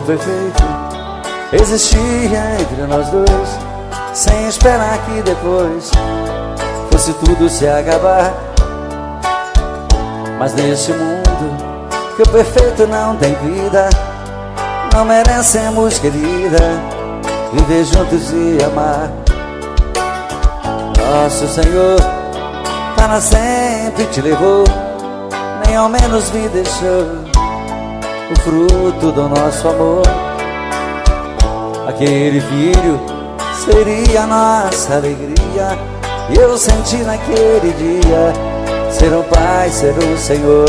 perfeito existia entre nós dois, sem esperar que depois fosse tudo se acabar. Mas neste mundo que o perfeito não tem vida, não merecemos, querida, viver juntos e amar. Nosso Senhor para sempre te levou, nem ao menos me deixou o fruto do nosso amor. Aquele filho seria nossa alegria, e eu senti naquele dia ser um pai, ser o Senhor.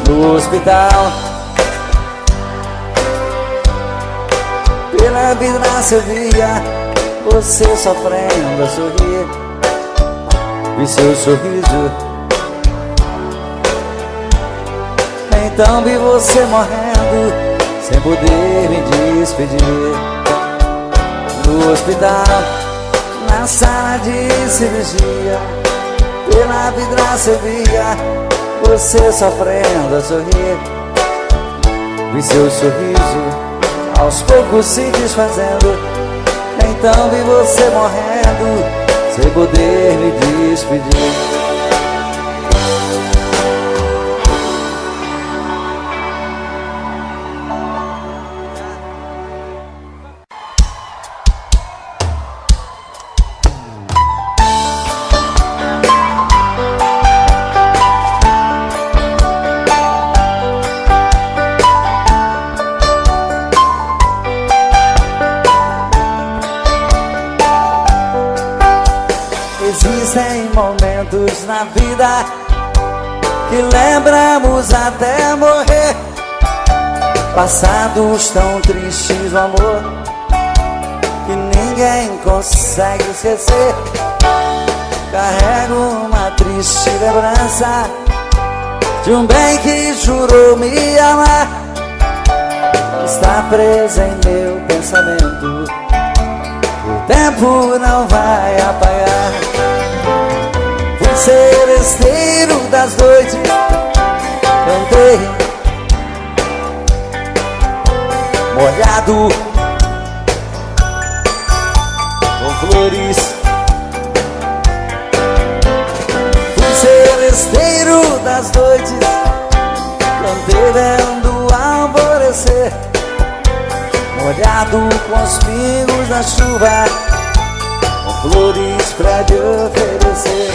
No hospital, pela vidraça eu via você sofrendo a sorrir, vi seu sorriso, então vi você morrendo sem poder me despedir. No hospital, na sala de cirurgia, pela vidraça eu via você sofrendo a sorrir, vi seu sorriso aos poucos se desfazendo, então vi você morrendo sem poder me despedir. Existem momentos na vida que lembramos até morrer, passados tão tristes do amor que ninguém consegue esquecer. Carrego uma triste lembrança de um bem que jurou me amar, está presa em meu pensamento, o tempo não vai apagar. Fui seresteiro das noites, cantei molhado com flores. Fui seresteiro das noites, cantei vendo o alvorecer, molhado com os pingos da chuva, com flores pra te oferecer.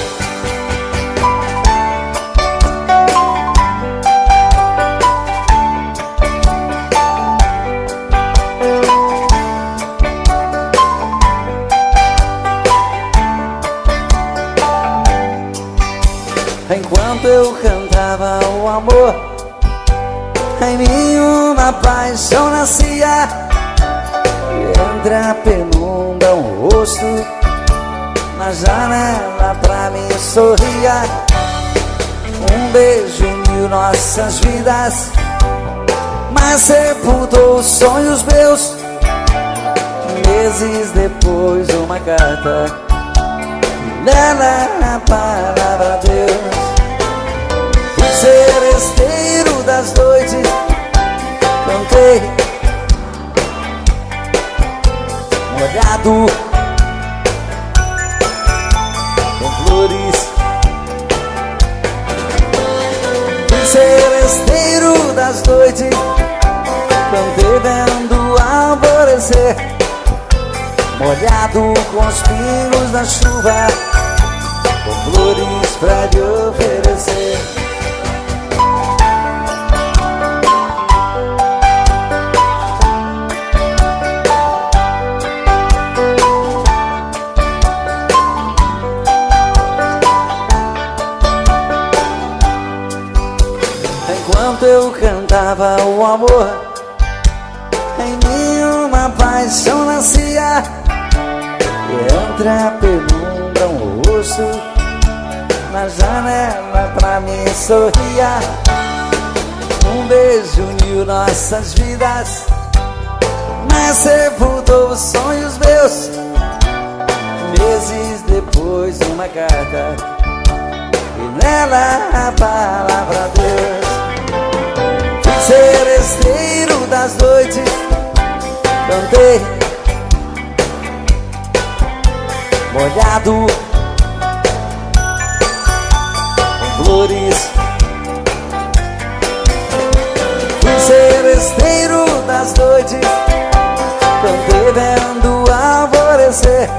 Enquanto eu cantava o amor, em mim uma paixão nascia, e entre a penumbra um rosto na janela pra mim sorria. Um beijo uniu nossas vidas, mas sepultou os sonhos meus. Meses depois uma carta, nela a palavra Deus. Fui seresteiro das noites, cantei molhado com flores. Fui seresteiro das noites, cantei vendo o alvorecer, molhado com os pingos da chuva, com flores pra lhe oferecer. Enquanto eu cantava o amor, em mim uma paixão nascia, e entre a penumbra um rosto na janela pra mim sorria. Um beijo uniu nossas vidas, mas sepultou os sonhos meus. Meses depois uma carta, e nela a palavra Deus. seresteiro das noites, cantei molhado com flores. Fui seresteiro das noites, cantei vendo alvorecer,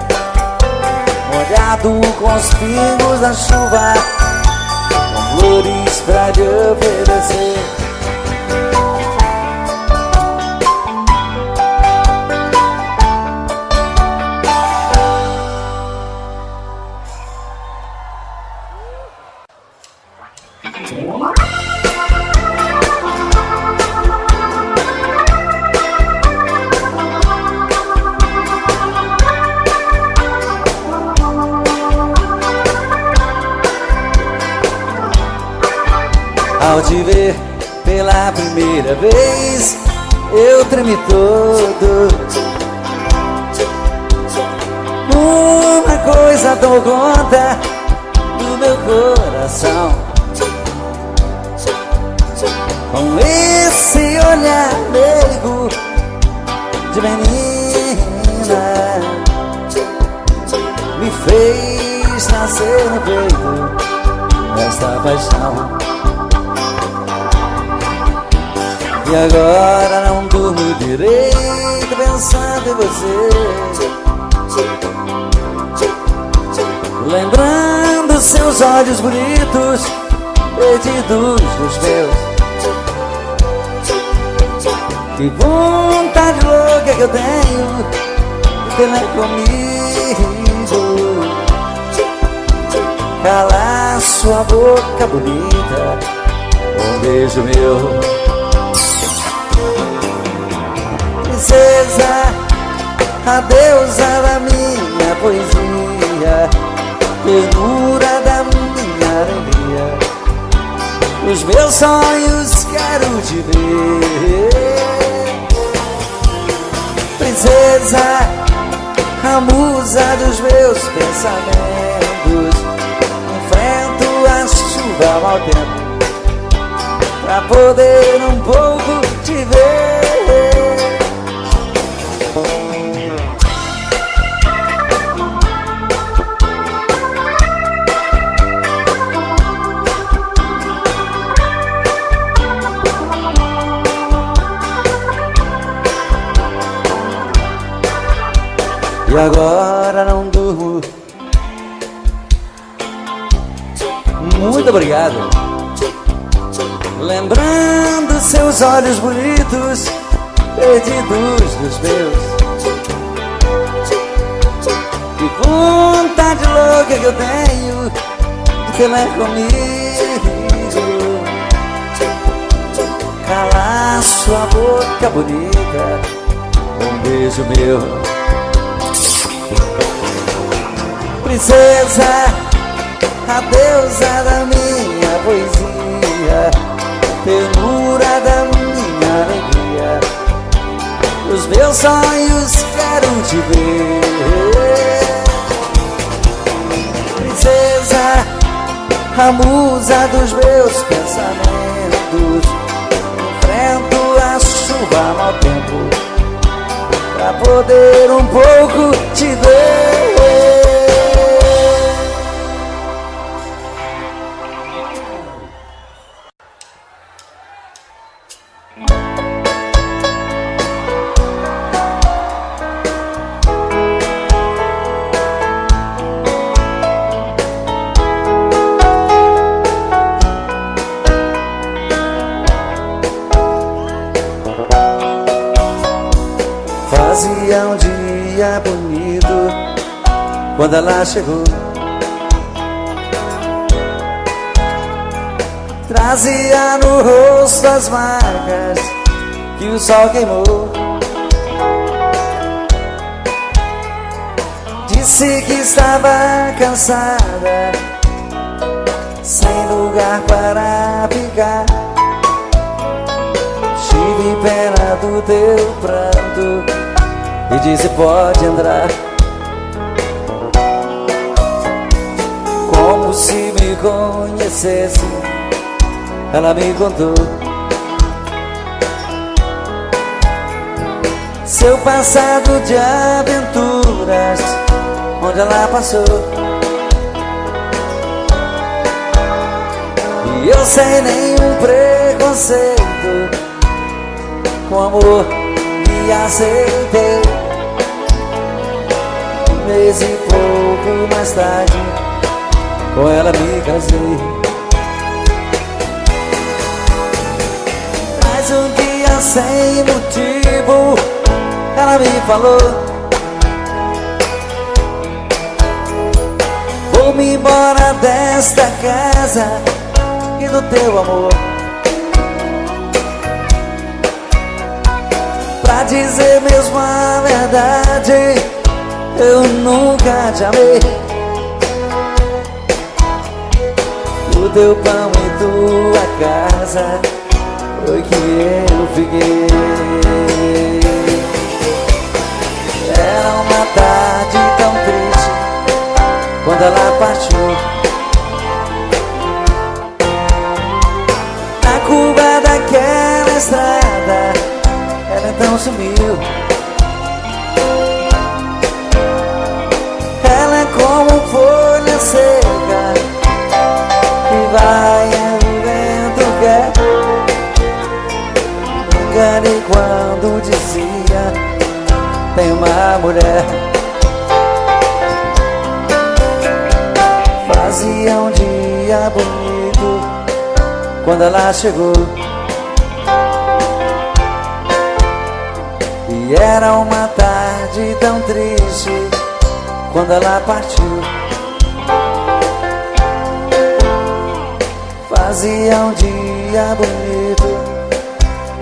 molhado com os pingos da chuva, com flores pra te oferecer. Ao te ver pela primeira vez, eu tremi todo. Uma coisa tomou conta do meu coração, com esse olhar meigo de menina, me fez nascer no peito esta paixão. E agora não durmo direito pensando em você, lembrando seus olhos bonitos, perdidos dos meus. Que vontade louca que eu tenho de ter comigo, calar sua boca bonita, um beijo meu. Princesa, a deusa da minha poesia, ternura da minha alegria, os meus sonhos quero te ver. Princesa, a musa dos meus pensamentos, enfrento a chuva ao mau tempo pra poder um pouco te ver. E agora não durmo. Muito obrigado. Lembrando seus olhos bonitos, perdidos dos meus. Que vontade louca que eu tenho de ter lá comigo, calar sua boca bonita, um beijo meu. Princesa, a deusa da minha poesia, ternura da minha alegria, os meus sonhos quero te ver. Princesa, a musa dos meus pensamentos, enfrento a chuva ao mau tempo pra poder um pouco te ver. Fazia um dia bonito quando ela chegou, trazia no rosto as marcas que o sol queimou. Disse que estava cansada, sem lugar para ficar. Tive pena do teu pranto e disse pode entrar, como se me conhecesse. Ela me contou seu passado de aventuras, onde ela passou. E eu sem nenhum preconceito, com amor me aceitei. Um mês e pouco mais tarde, com ela me casei. Mas um dia sem motivo, ela me falou: vou-me embora desta casa e do teu amor. Pra dizer mesmo a verdade, eu nunca te amei. O teu pão e tua casa foi que eu fiquei. Era uma tarde tão triste quando ela partiu. Na curva daquela estrada, ela então sumiu. Ela é como folha seca que vai e o vento quer. Me enganei quando dizia: tem uma mulher. Fazia um dia bonito quando ela chegou. E era uma tarde tão triste quando ela partiu. Fazia um dia bonito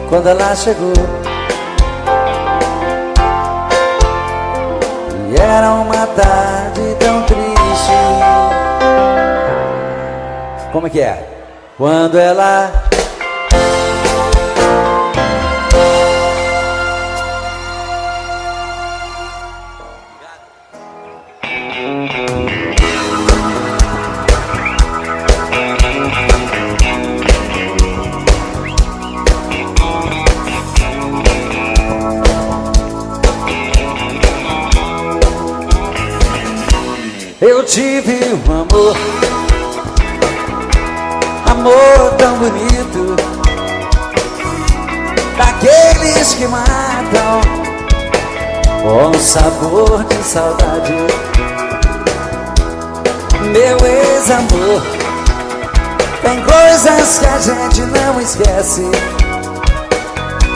quando ela chegou. E era uma tarde tão triste. Como é que é? Quando ela... Eu tive um amor, amor tão bonito, daqueles que matam com sabor de saudade. Meu ex-amor, tem coisas que a gente não esquece,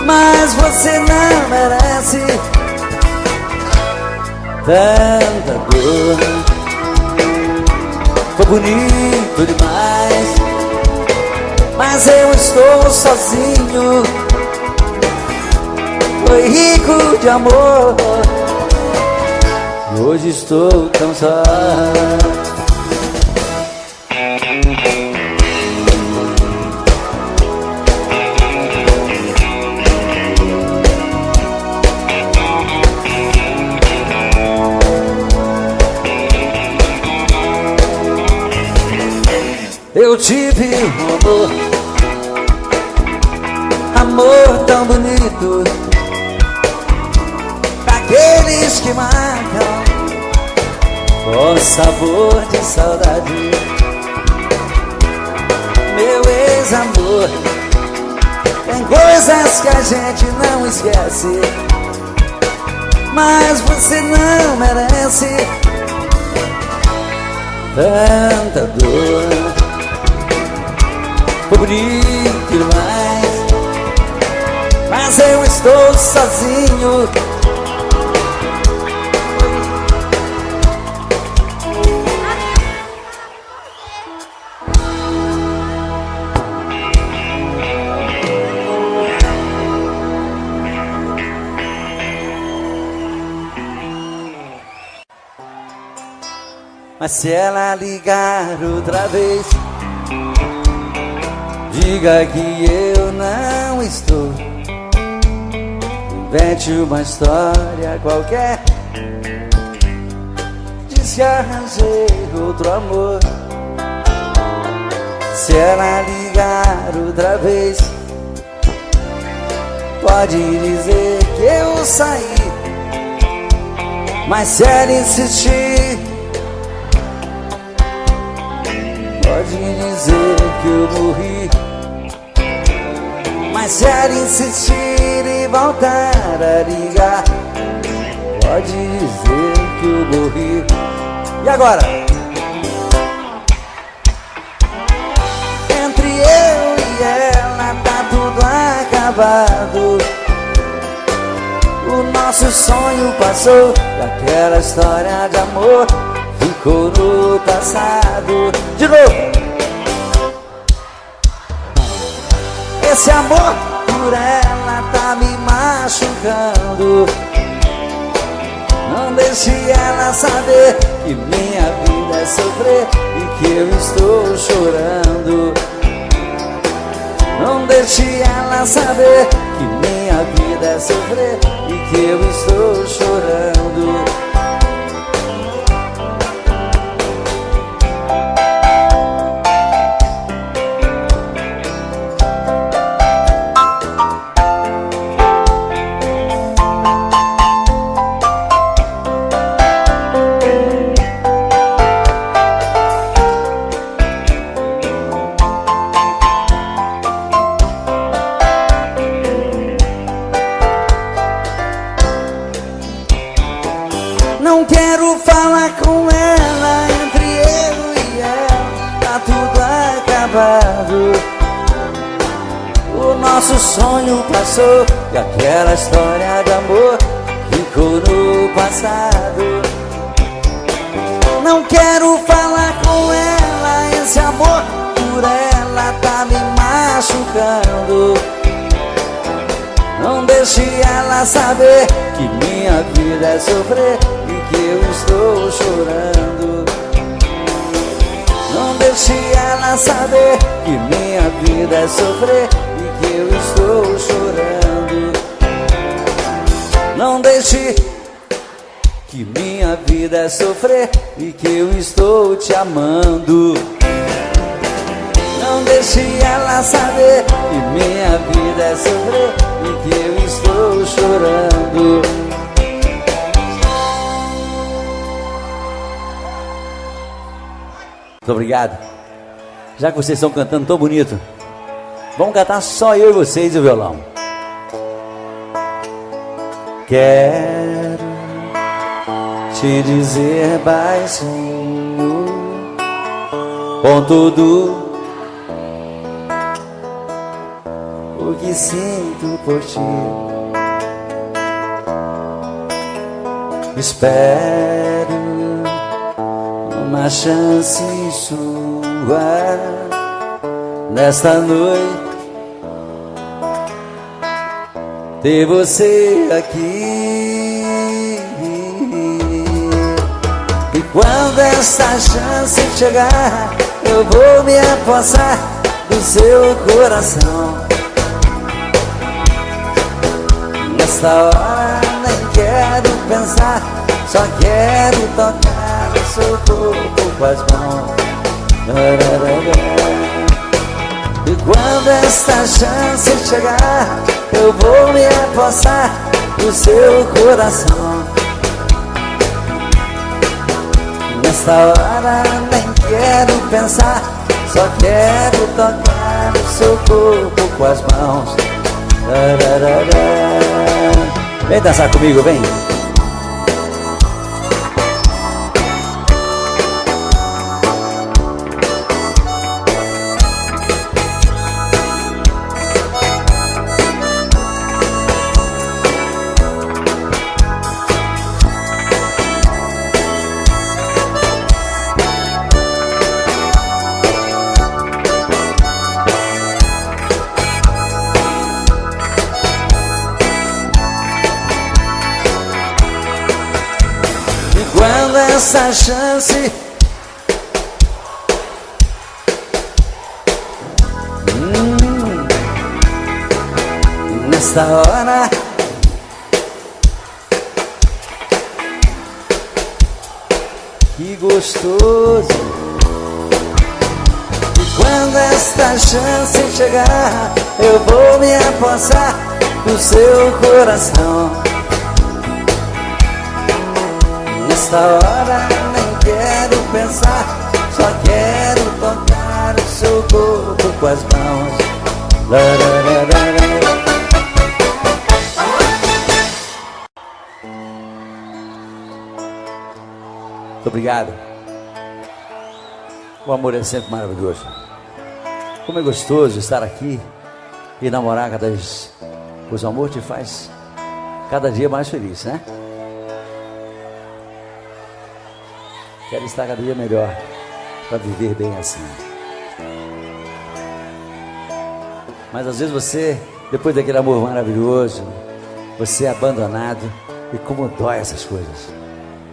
mas você não merece tanta dor. Foi bonito demais, mas eu estou sozinho. Foi rico de amor, e hoje estou tão só. Eu tive um amor, amor tão bonito, daqueles que matam com sabor de saudade. Meu ex-amor, tem coisas que a gente não esquece, mas você não merece tanta dor. Foi bonito demais, mas eu estou sozinho. Mas se ela ligar outra vez, diga que eu não estou. Invente uma história qualquer, diz que arranjei outro amor. Se ela ligar outra vez, pode dizer que eu saí, mas se ela insistir, pode dizer que eu morri. Mas se ela insistir e voltar a ligar, pode dizer que eu morri. E agora? Entre eu e ela tá tudo acabado. O nosso sonho passou e aquela história de amor ficou no passado. De novo! Esse amor por ela tá me machucando. Não deixe ela saber que minha vida é sofrer e que eu estou chorando. Não deixe ela saber que minha vida é sofrer e que eu estou chorando. Não quero falar com ela, entre eu e ela tá tudo acabado. O nosso sonho passou e aquela história de amor ficou no passado. Não quero falar com ela, esse amor por ela tá me machucando. Não deixe ela saber que minha vida é sofrer e que eu estou chorando. Não deixe ela saber que minha vida é sofrer e que eu estou chorando. Não deixe que minha vida é sofrer e que eu estou te amando. Não deixe ela saber que minha vida é sofrer e que eu estou chorando. Muito obrigado. Já que vocês estão cantando tão bonito, vamos cantar só eu e vocês e o violão. Quero te dizer baixinho, com tudo o que sinto por ti. Espero uma chance sua nesta noite, ter você aqui. E quando essa chance chegar, eu vou me apossar do seu coração. Nesta hora nem quero pensar, só quero tocar o seu corpo com as mãos. E quando esta chance chegar, eu vou me apossar do seu coração. Nesta hora nem quero pensar, só quero tocar o seu corpo com as mãos. Vem dançar comigo, vem. Quando essa chance nesta hora que gostoso. E quando esta chance chegar, eu vou me apossar do seu coração. Nesta hora nem quero pensar, só quero tocar o seu corpo com as mãos. Muito obrigado. O amor é sempre maravilhoso. Como é gostoso estar aqui e namorar cada vez. Pois o amor te faz cada dia mais feliz, né? Quero estar cada dia melhor para viver bem assim. Mas às vezes você, depois daquele amor maravilhoso, você é abandonado. E como dói essas coisas.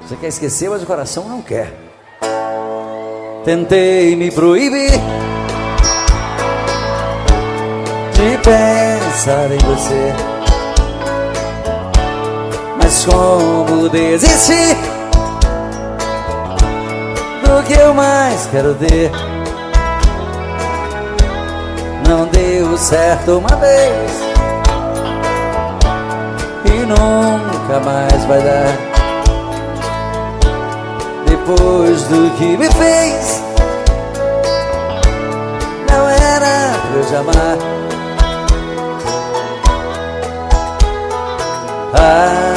Você quer esquecer, mas o coração não quer. Tentei me proibir de pensar em você, mas como desistir do que eu mais quero ter? Não deu certo uma vez e nunca mais vai dar. Depois do que me fez, não era pra eu te amar. Ah,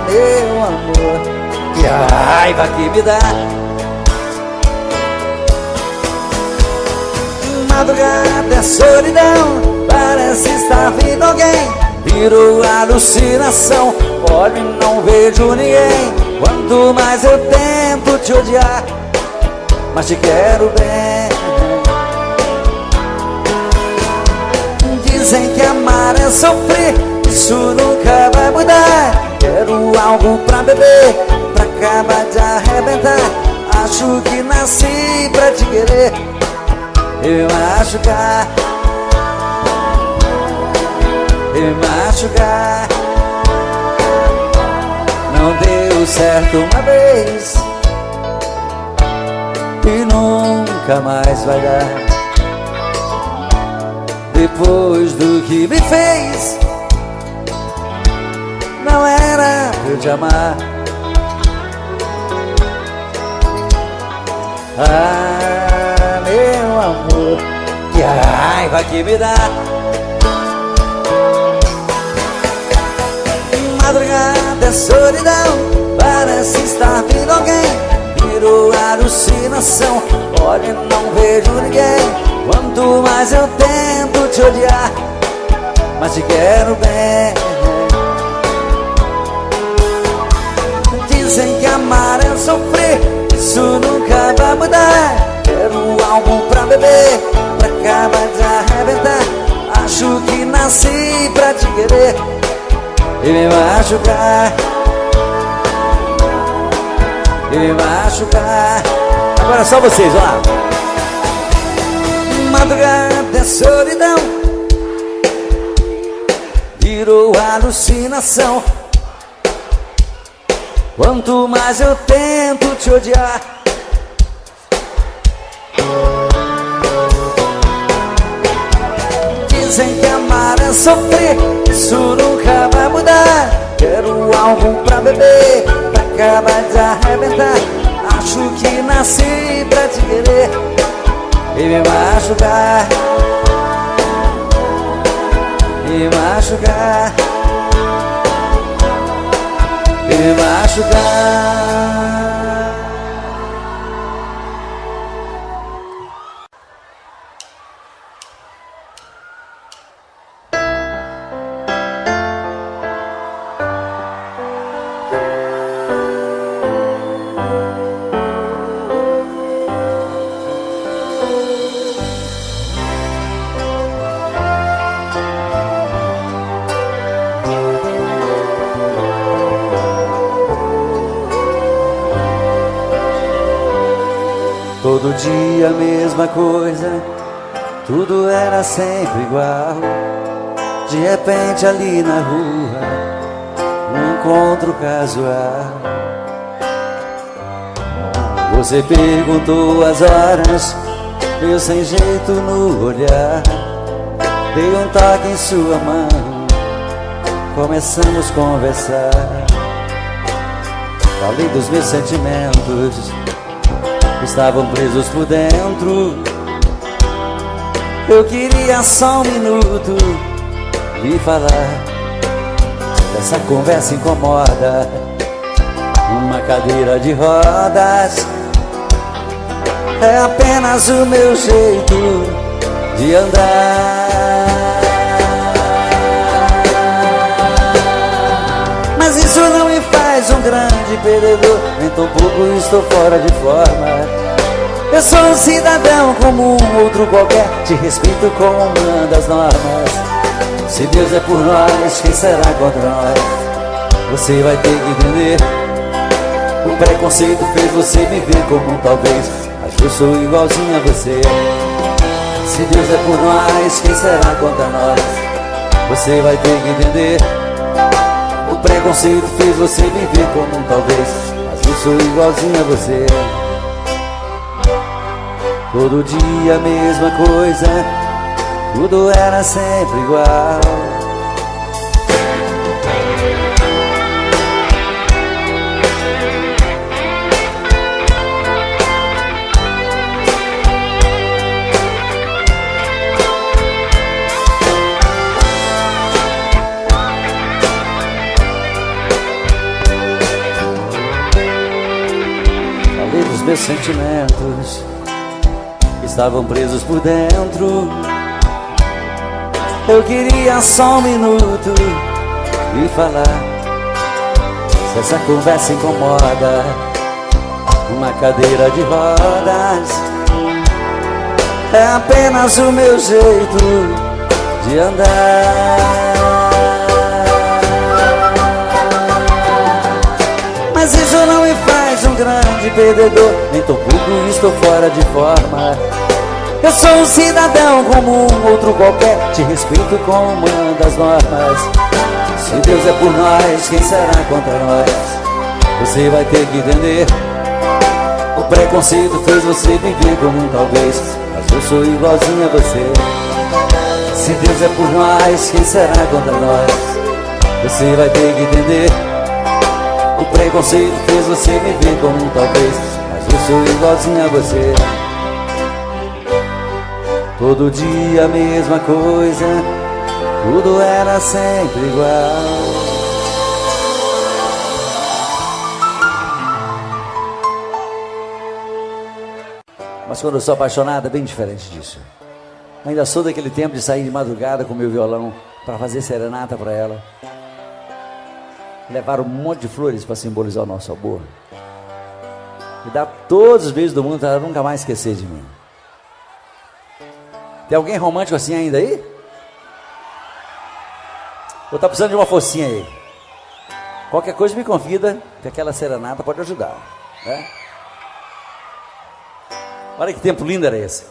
meu amor, que raiva que me dá. Madrugada é solidão, parece estar vindo alguém. Virou alucinação, olho e não vejo ninguém. Quanto mais eu tento te odiar, mas te quero bem. Dizem que amar é sofrer, isso nunca vai mudar. Quero algo pra beber, pra acabar de arrebentar. Acho que nasci pra te querer e machucar, e machucar. Não deu certo uma vez e nunca mais vai dar. Depois do que me fez, não era pra eu te amar. Ah, meu amor, que raiva que me dá. Madrugada é solidão, parece estar vindo alguém. Virou alucinação, olho e não vejo ninguém. Quanto mais eu tento te odiar, mas te quero bem. Dizem que amar é sofrer, isso nunca vai mudar. Quero algo pra beber, pra acabar de arrebentar. Acho que nasci pra te querer e me machucar, e me machucar. Agora só vocês, ó. Madrugada é solidão, virou alucinação. Quanto mais eu tento te odiar, dizem que amar é sofrer, isso nunca vai mudar. Quero algo pra beber, pra acabar de arrebentar. Acho que nasci pra te querer e me machucar, e me machucar, e me machucar. Todo dia a mesma coisa, tudo era sempre igual. De repente ali na rua, um encontro casual. Você perguntou as horas, eu sem jeito no olhar. Dei um toque em sua mão começamos a conversar. Falei dos meus sentimentos que estavam presos por dentro. Eu queria só um minuto lhe falar. Essa conversa incomoda, uma cadeira de rodas é apenas o meu jeito de andar. Mas isso não me faz um grande perdedor, nem tão pouco estou fora de forma. Eu sou um cidadão como um outro qualquer, te respeito como manda as normas. Se Deus é por nós, quem será contra nós? Você vai ter que entender. O preconceito fez você me ver como um talvez, mas eu sou igualzinho a você. Se Deus é por nós, quem será contra nós? Você vai ter que entender. O preconceito fez você me ver como um talvez, mas eu sou igualzinho a você. Todo dia a mesma coisa, tudo era sempre igual. Falei dos meus sentimentos que estavam presos por dentro. Eu queria só um minuto e falar. Se essa conversa incomoda, uma cadeira de rodas é apenas o meu jeito de andar. Mas isso não me faz um grande perdedor, nem tão pouco estou fora de forma. Eu sou um cidadão como um outro qualquer, te respeito como manda as normas. Se Deus é por nós, quem será contra nós? Você vai ter que entender. O preconceito fez você me ver como um talvez, mas eu sou igualzinho a você. Se Deus é por nós, quem será contra nós? Você vai ter que entender. O preconceito fez você me ver como um talvez, mas eu sou igualzinho a você. Todo dia a mesma coisa, tudo era sempre igual. Mas quando eu sou apaixonado é bem diferente disso. Ainda sou daquele tempo de sair de madrugada com meu violão para fazer serenata para ela. Levar um monte de flores para simbolizar o nosso amor. E dar todos os beijos do mundo para ela nunca mais esquecer de mim. Tem alguém romântico assim ainda aí? Ou tá precisando de uma focinha aí? Qualquer coisa me convida, que aquela serenata pode ajudar, né? Olha que tempo lindo era esse.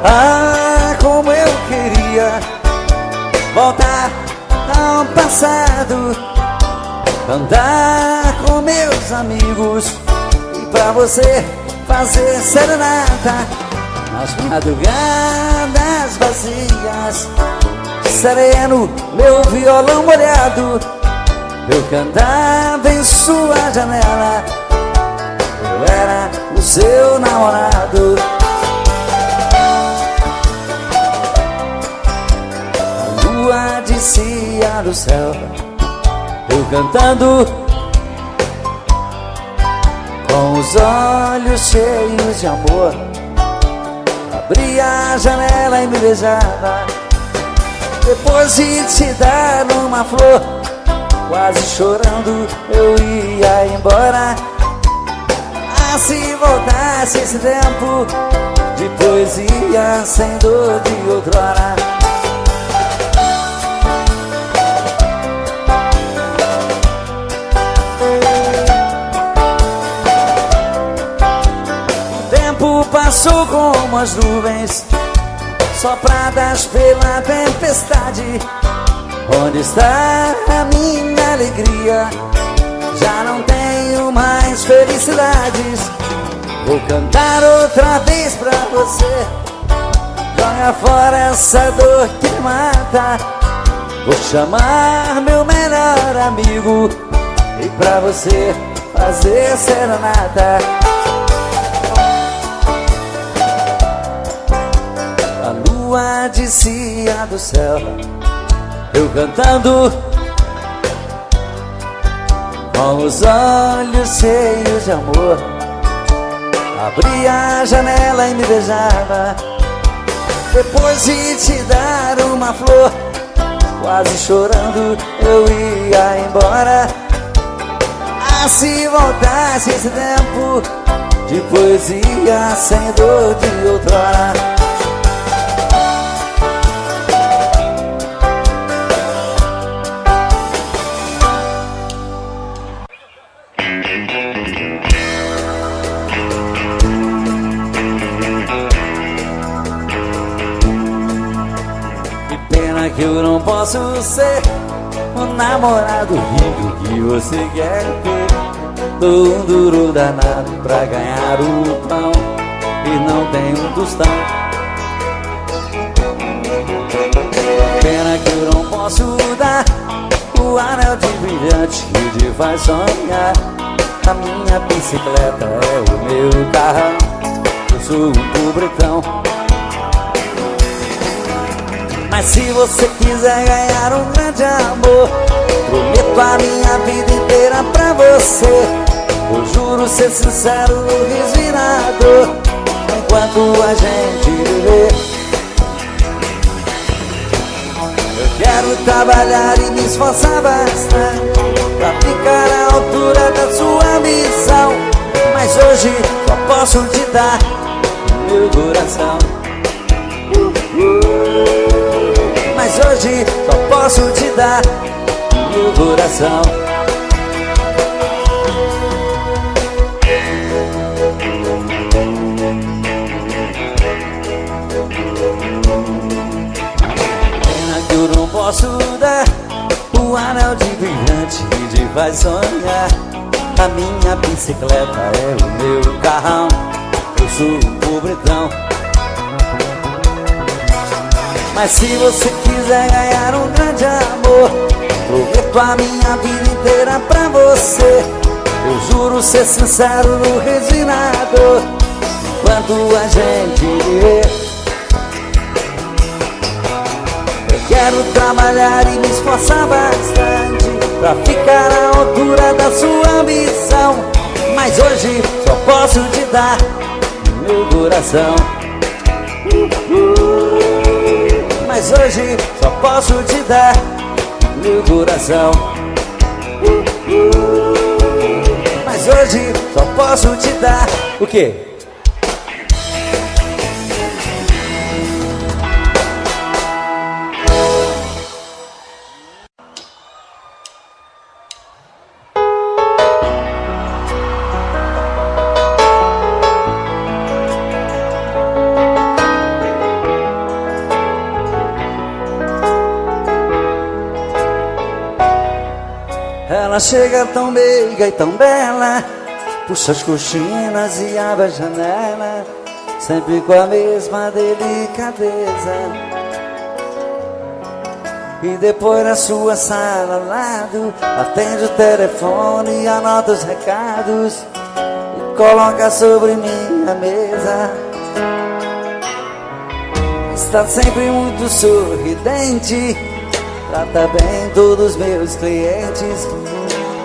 Ah, como eu queria voltar ao passado, andar com meus amigos e pra você fazer serenata nas madrugadas vazias. Sereno, meu violão molhado, eu cantava em sua janela. Eu era o seu namorado. Descia do céu, eu cantando, com os olhos cheios de amor. Abria a janela e me beijava, depois de te dar uma flor. Quase chorando eu ia embora. Ah, se voltasse esse tempo de poesia sem dor de outrora. Passou como as nuvens sopradas pela tempestade. Onde está a minha alegria? Já não tenho tenho mais felicidades. Vou cantar outra vez pra você. Joga fora essa dor que mata. Vou chamar meu melhor amigo e pra você fazer serenata. A lua descia do céu, eu cantando, com os olhos cheios de amor. Abria a janela e me beijava, depois de te dar uma flor. Quase chorando eu ia embora. Ah, se voltasse esse tempo de poesia sem dor de outrora. Que eu não posso ser o namorado rico que você quer ter. Dou um duro danado pra ganhar o pão e não tenho um tostão. Pena que eu não posso dar o anel de brilhante que te faz sonhar. A minha bicicleta é o meu carrão, eu sou um pobretão. Mas se você quiser ganhar um grande amor, prometo a minha vida inteira pra você. Eu juro ser sincero, desvirado, enquanto a gente viver. Eu quero trabalhar e me esforçar bastante pra ficar à altura da sua missão. Mas hoje só posso te dar o meu coração. Mas hoje só posso te dar meu coração. Pena que eu não posso dar o anel de brilhante que te faz sonhar. A minha bicicleta é o meu carrão, eu sou um pobretão. Mas se você quiser ganhar um grande amor, prometo a minha vida inteira pra você. Eu juro ser sincero, resignado, enquanto a gente viver. Eu quero trabalhar e me esforçar bastante pra ficar à altura da sua ambição. Mas hoje só posso te dar meu coração. Mas hoje só posso te dar meu coração. Mas hoje só posso te dar o quê? Ela chega tão meiga e tão bela, puxa as cortinas e abre a janela, sempre com a mesma delicadeza. E depois na sua sala ao lado, atende o telefone e anota os recados e coloca sobre minha mesa. Está sempre muito sorridente, trata bem todos os meus clientes.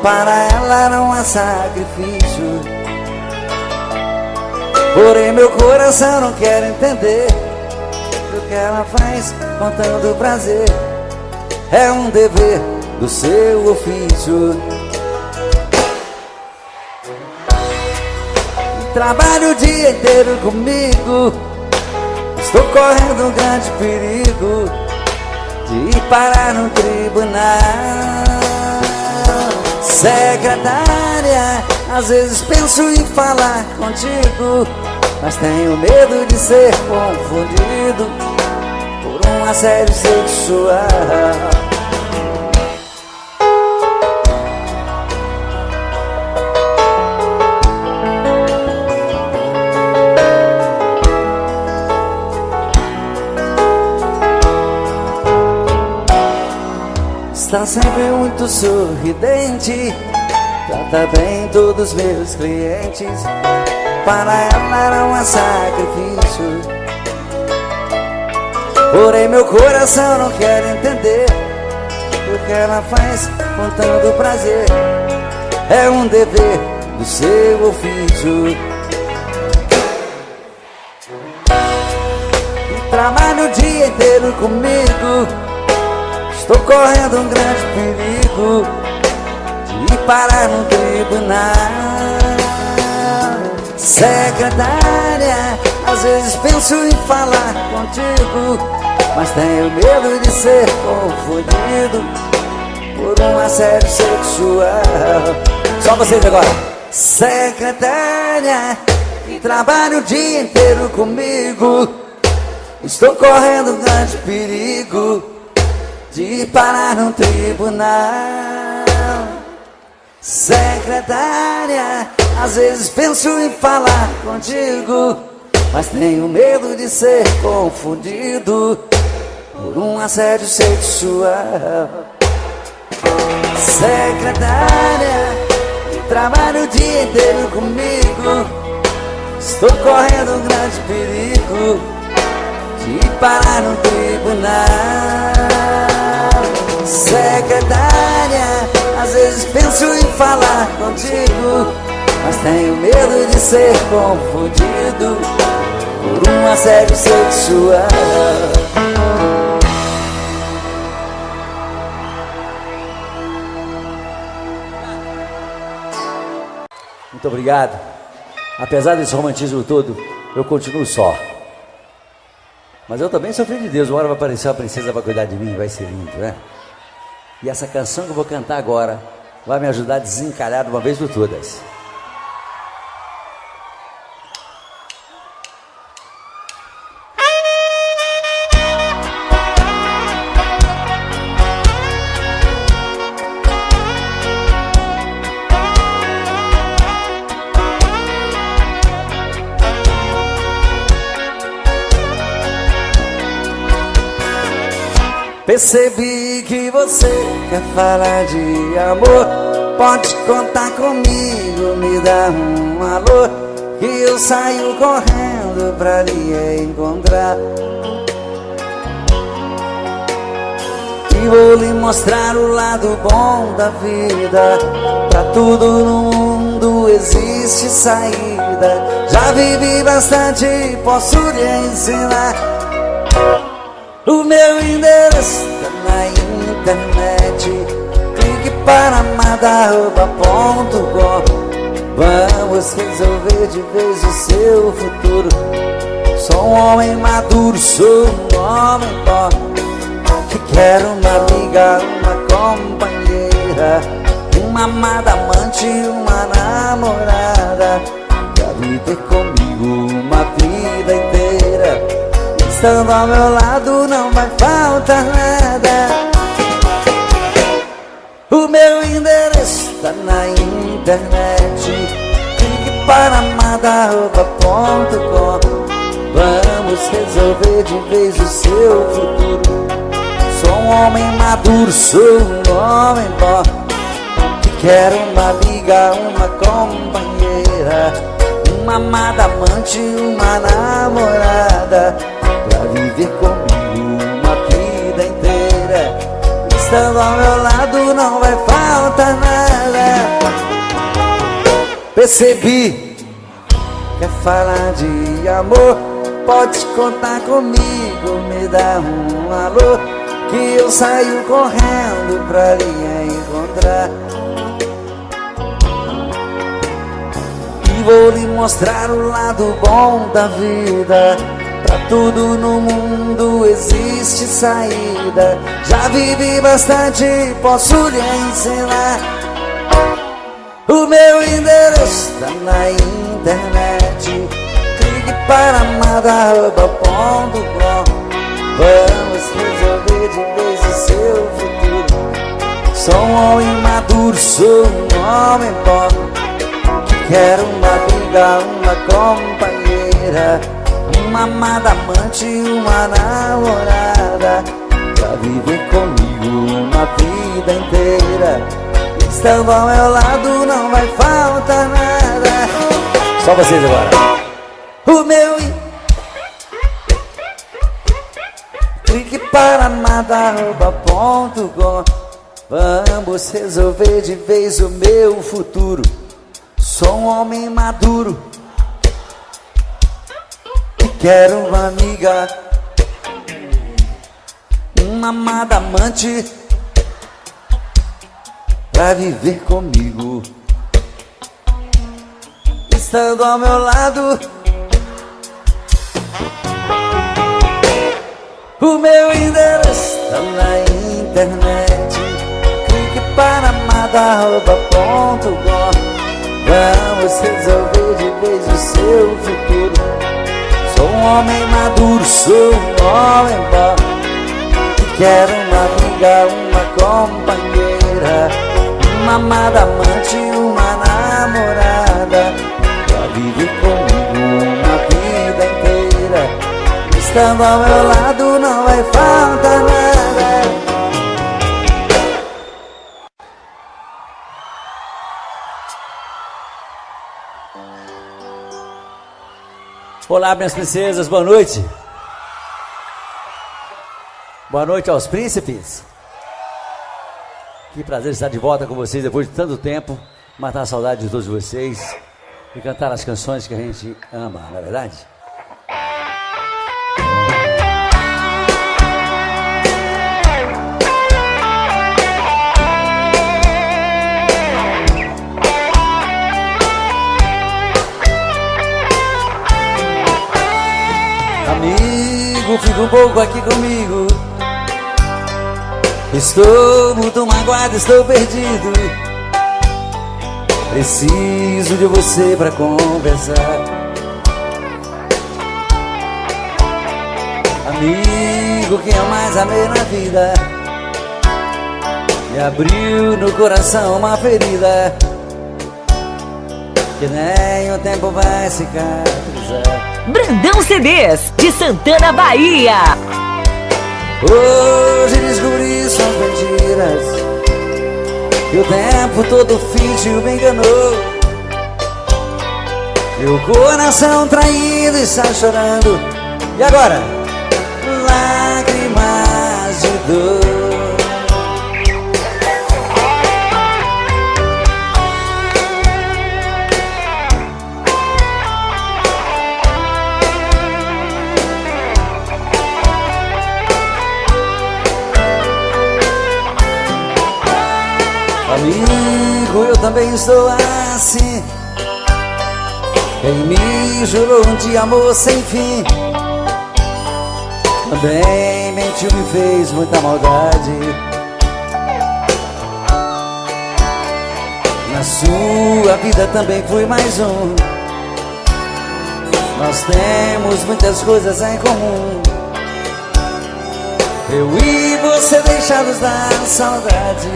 Para ela não há sacrifício, porém meu coração não quer entender o que ela faz com tanto prazer. É um dever do seu ofício. Trabalho o dia inteiro comigo, estou correndo um grande perigo de ir parar no tribunal. Secretária, às vezes penso em falar contigo, mas tenho medo de ser confundido por um assédio sexual. está sempre muito sorridente, trata bem todos os meus clientes. Para ela era um sacrifício, porém meu coração não quer entender o que ela faz com tanto prazer. É um dever do seu ofício. Trabalho o dia inteiro comigo, estou correndo um grande perigo de parar no tribunal. Secretária, às vezes penso em falar contigo, mas tenho medo de ser confundido por um assédio sexual. Só vocês agora. Secretária, que trabalha o dia inteiro comigo, estou correndo um grande perigo de parar no tribunal. Secretária, às vezes penso em falar contigo, mas tenho medo de ser confundido por um assédio sexual. Secretária, trabalha o dia inteiro comigo, estou correndo um grande perigo de parar no tribunal. Secretária, às vezes penso em falar contigo, mas tenho medo de ser confundido por um assédio sexual. Muito obrigado. Apesar desse romantismo todo, eu continuo só. Mas eu também sou filho de Deus. Uma hora vai aparecer uma princesa para cuidar de mim, vai ser lindo, né? E essa canção que eu vou cantar agora vai me ajudar a desencalhar de uma vez por todas. Percebi que você quer falar de amor, pode contar comigo, me dá um alô, que eu saio correndo pra lhe encontrar. E vou lhe mostrar o lado bom da vida, pra tudo no mundo existe saída. Já vivi bastante, posso lhe ensinar. O meu endereço tá na internet, clique para madarroba.com. Vamos resolver de vez o seu futuro. Sou um homem maduro, sou um homem bom, que quero uma amiga, uma companheira, uma amada amante, uma namorada, pra viver comigo uma vida inteira. Estando ao meu lado não vai faltar nada. O meu endereço tá na internet, clique para madarroba.com. Vamos resolver de vez o seu futuro. Sou um homem maduro, sou um homem bom, que quero uma amiga, uma companheira, uma amada amante, uma namorada, pra viver comigo uma vida inteira. Estando ao meu lado não vai faltar nada. Percebi, quer falar de amor, pode contar comigo, me dá um alô, que eu saio correndo pra lhe encontrar. E vou lhe mostrar o lado bom da vida, pra tudo no mundo existe saída. Já vivi bastante, posso lhe ensinar. O meu endereço tá na internet, clique para madarroba.com. Vamos resolver de vez o seu futuro. Sou um homem maduro, sou um homem bom, que quero uma amiga, uma companheira, uma amada amante, uma namorada, pra viver comigo uma vida vida inteira. Estando ao meu lado não vai faltar nada. Só vocês agora. O meu clique para matarroba.com. Vamos resolver de vez o meu futuro. Sou um homem maduro e quero uma amiga, uma amada amante pra viver comigo. Estando ao meu lado, o meu endereço está na internet. Clique para matarroba.com. Vamos resolver de vez o seu futuro. Sou um homem maduro, sou um homem bom que quero uma amiga, uma companheira, uma amada amante, uma namorada pra viver comigo uma vida inteira. Estando ao meu lado não vai faltar nada. Olá, minhas princesas, boa noite. Boa noite aos príncipes. Que prazer estar de volta com vocês depois de tanto tempo. Matar a saudade de todos vocês e cantar as canções que a gente ama, não é verdade? Amigo, fica um pouco aqui comigo. Estou muito magoado, estou perdido. Preciso de você pra conversar. Amigo, quem eu mais amei na vida me abriu no coração uma ferida que nem o tempo vai cicatrizar. Brandão CDs, de Santana, Bahia. Hoje descobri suas mentiras, e o tempo todo fingiu, me enganou. Meu coração traído está chorando. E agora? Lágrimas de dor. Amigo, eu também estou assim. Quem me jurou de amor sem fim também mentiu, me fez muita maldade. Na sua vida também fui mais um. Nós temos muitas coisas em comum. Eu e você deixados da saudade.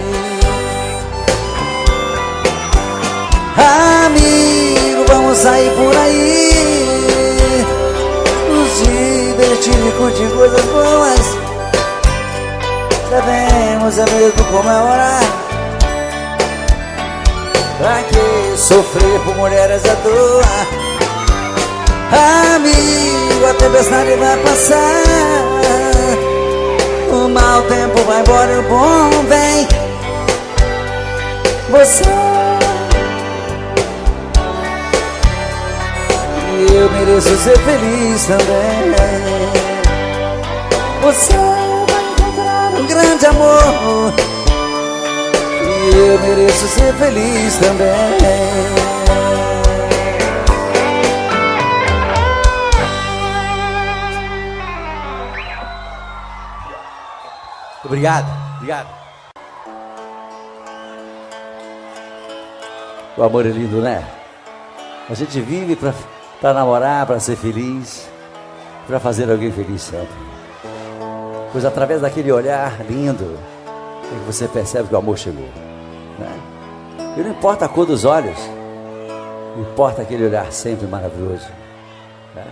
Amigo, vamos sair por aí, nos divertir e curtir coisas boas. Devemos é mesmo comemorar. Pra que sofrer por mulheres à toa? Amigo, a tempestade vai passar, o mau tempo vai embora e o bom vem. Você, eu mereço ser feliz também. Você vai encontrar um grande amor, e eu mereço ser feliz também. Obrigado, obrigado. O amor é lindo, né? A gente vive pra namorar, pra ser feliz, pra fazer alguém feliz sempre. Pois através daquele olhar lindo é que você percebe que o amor chegou, né? E não importa a cor dos olhos, importa aquele olhar sempre maravilhoso, né?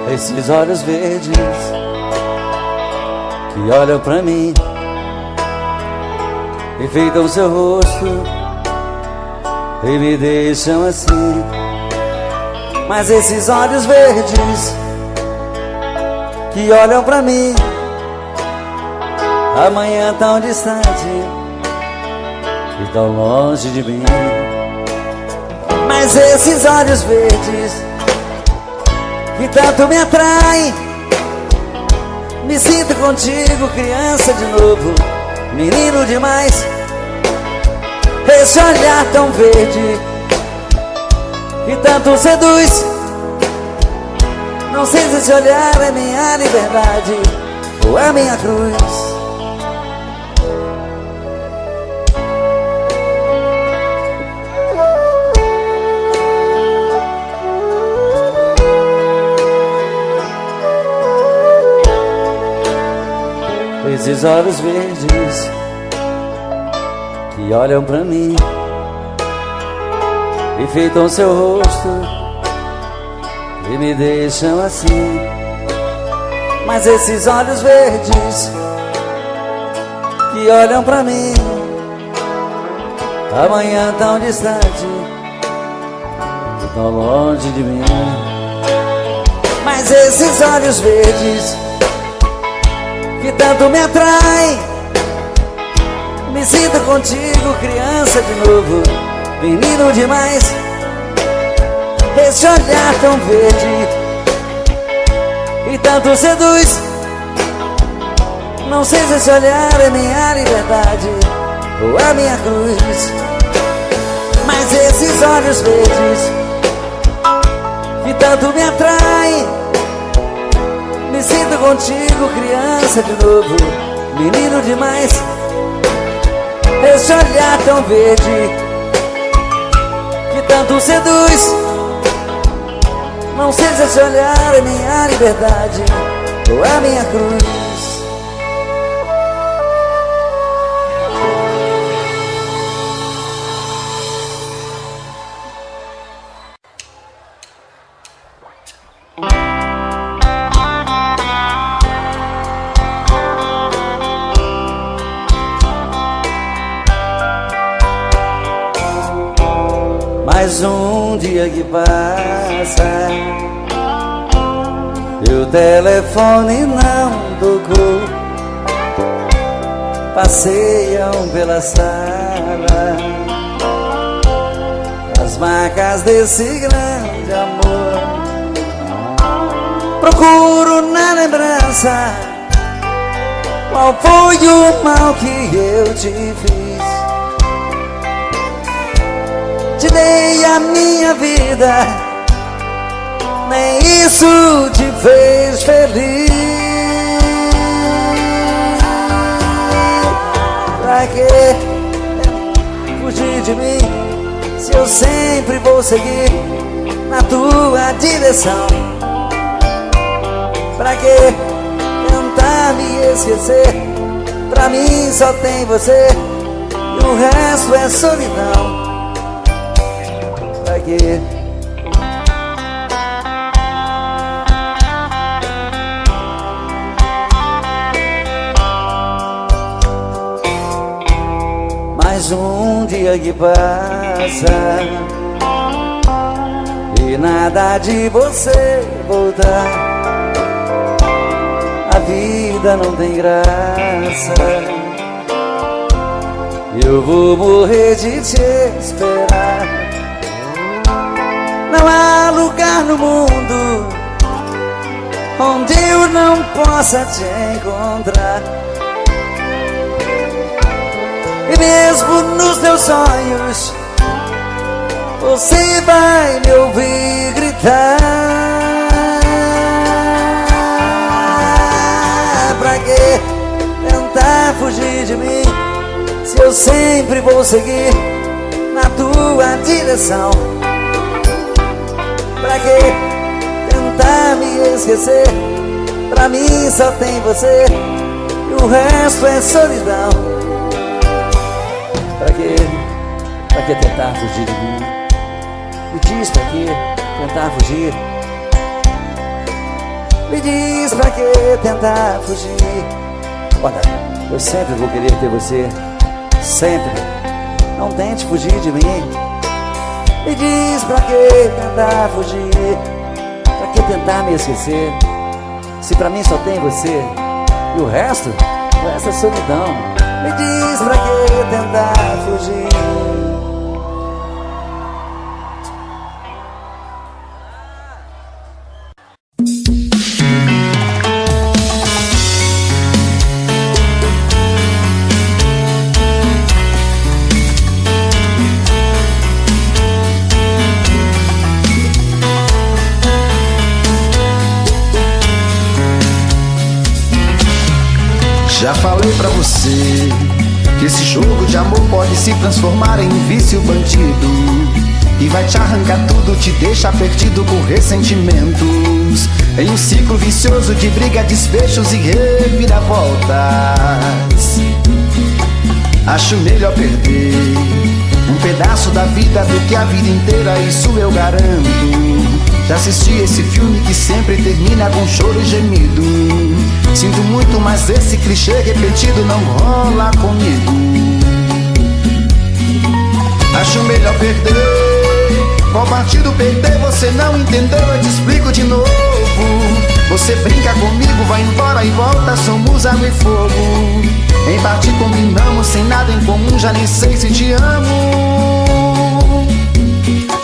Esses olhos verdes que olham pra mim, enfeitam seu rosto e me deixam assim. Mas esses olhos verdes que olham pra mim, amanhã tão distante e tão longe de mim. Mas esses olhos verdes que tanto me atraem, me sinto contigo, criança de novo, menino demais. Esse olhar tão verde que tanto seduz, não sei se esse olhar é minha liberdade ou é minha cruz. Esses olhos verdes que olham pra mim, enfeitam seu rosto e me deixam assim. Mas esses olhos verdes que olham pra mim, amanhã tão distante e tão longe de mim. Mas esses olhos verdes que tanto me atraem, me sinto contigo, criança de novo, menino demais. Esse olhar tão verde e tanto seduz, não sei se esse olhar é minha liberdade ou a minha cruz. Mas esses olhos verdes que tanto me atraem, me sinto contigo, criança de novo, menino demais. Esse olhar tão verde que tanto seduz, não sei se esse olhar é minha liberdade ou a minha cruz. Mais um dia que passa e o telefone não tocou. Passeiam pela sala as marcas desse grande amor. Procuro na lembrança qual foi o mal que eu te fiz. Te dei a minha vida, nem isso te fez feliz. Pra que fugir de mim, se eu sempre vou seguir na tua direção? Pra que tentar me esquecer? Pra mim só tem você e o resto é solidão. Pra quê? Mais um dia que passa e nada de você voltar. A vida não tem graça, eu vou morrer de te esperar. Não há lugar no mundo onde eu não possa te encontrar. E mesmo nos teus sonhos você vai me ouvir gritar. Pra que tentar fugir de mim, se eu sempre vou seguir na tua direção? Pra que tentar me esquecer? Pra mim só tem você e o resto é solidão. Pra que tentar fugir de mim? Me diz pra que tentar fugir? Me diz pra que tentar fugir. Olha, eu sempre vou querer ter você, sempre. Não tente fugir de mim. Me diz pra que tentar fugir, pra que tentar me esquecer, se pra mim só tem você e o resto é solidão. Me diz pra que tentar fugir. Já falei pra você que esse jogo de amor pode se transformar em um vício bandido, e vai te arrancar tudo, te deixar perdido com ressentimentos, em um ciclo vicioso de briga, desfechos e reviravoltas. Acho melhor perder um pedaço da vida do que a vida inteira, isso eu garanto. Já assisti esse filme que sempre termina com choro e gemido. Sinto muito, mas esse clichê repetido não rola comigo. Acho melhor perder. Qual partido perder? Você não entendeu, eu te explico de novo. Você brinca comigo, vai embora e volta, somos água e fogo. Em parte combinamos, sem nada em comum, já nem sei se te amo.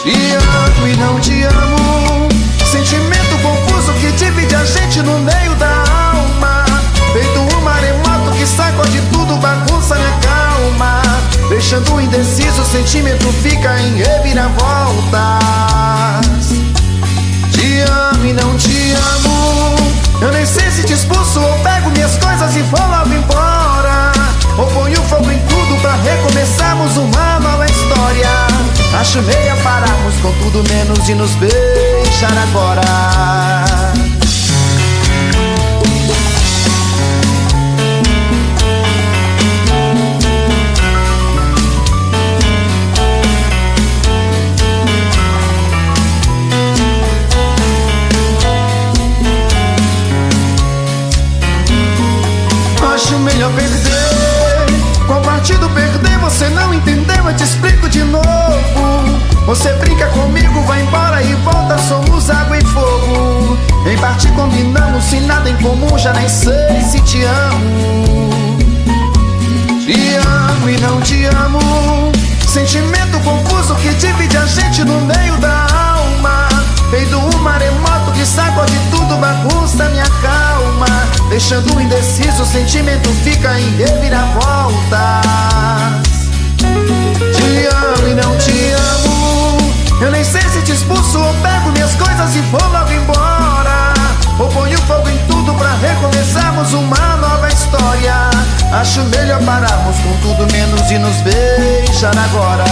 Te amo e não te amo, sentimento confuso que divide a gente no meio da alma. Feito um maremoto que sacode tudo, bagunça minha calma. Deixando indeciso, o sentimento fica em reviravoltas. Te amo e não te amo, eu nem sei se te expulso ou pego minhas coisas e vou logo embora, ou ponho fogo em tudo pra recomeçarmos uma nova história. Acho meia pararmos com tudo menos de nos beijar agora. Acho melhor perder. Qual partido perder? Você não entendeu, eu te explico de novo. Você brinca comigo, vai embora e volta, somos água e fogo. Em parte combinamos, sem nada em comum, já nem sei se te amo. Te amo e não te amo, sentimento confuso que divide a gente no meio da alma. Feito um maremoto que sacode tudo, bagunça minha calma. Deixando indeciso, o sentimento fica em reviravoltas. Te amo e não te amo, eu nem sei se te expulso ou pego minhas coisas e vou logo embora, ou ponho fogo em tudo pra recomeçarmos uma nova história. Acho melhor pararmos com tudo menos de nos beijar agora.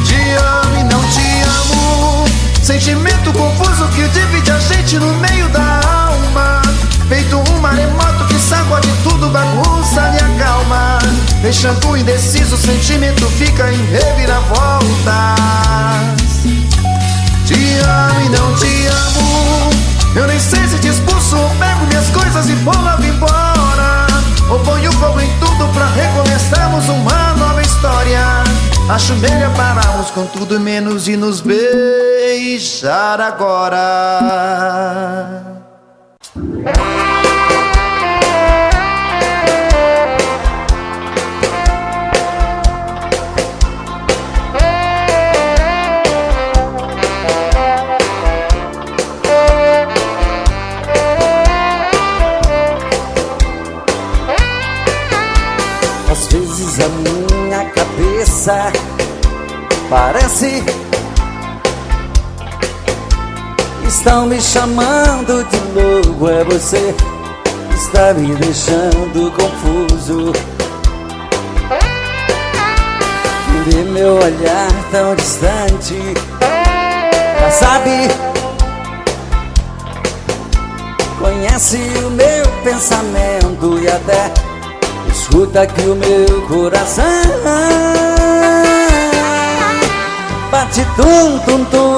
Te amo e não te amo, sentimento confuso que divide a gente no meio da alma. Feito um maremoto que sacode tudo, bagunça minha calma. Deixando indeciso, o sentimento fica em reviravoltas. Te amo e não te amo, eu nem sei se te expulso ou pego minhas coisas e vou logo embora, ou ponho fogo em tudo pra recomeçarmos uma nova história. Acho melhor pararmos com tudo menos de nos beijar agora. Às vezes a minha cabeça parece estão me chamando de novo. É você que está me deixando confuso. Vê meu olhar tão distante, já sabe, conhece o meu pensamento e até escuta aqui o meu coração. Bate tum tum tum,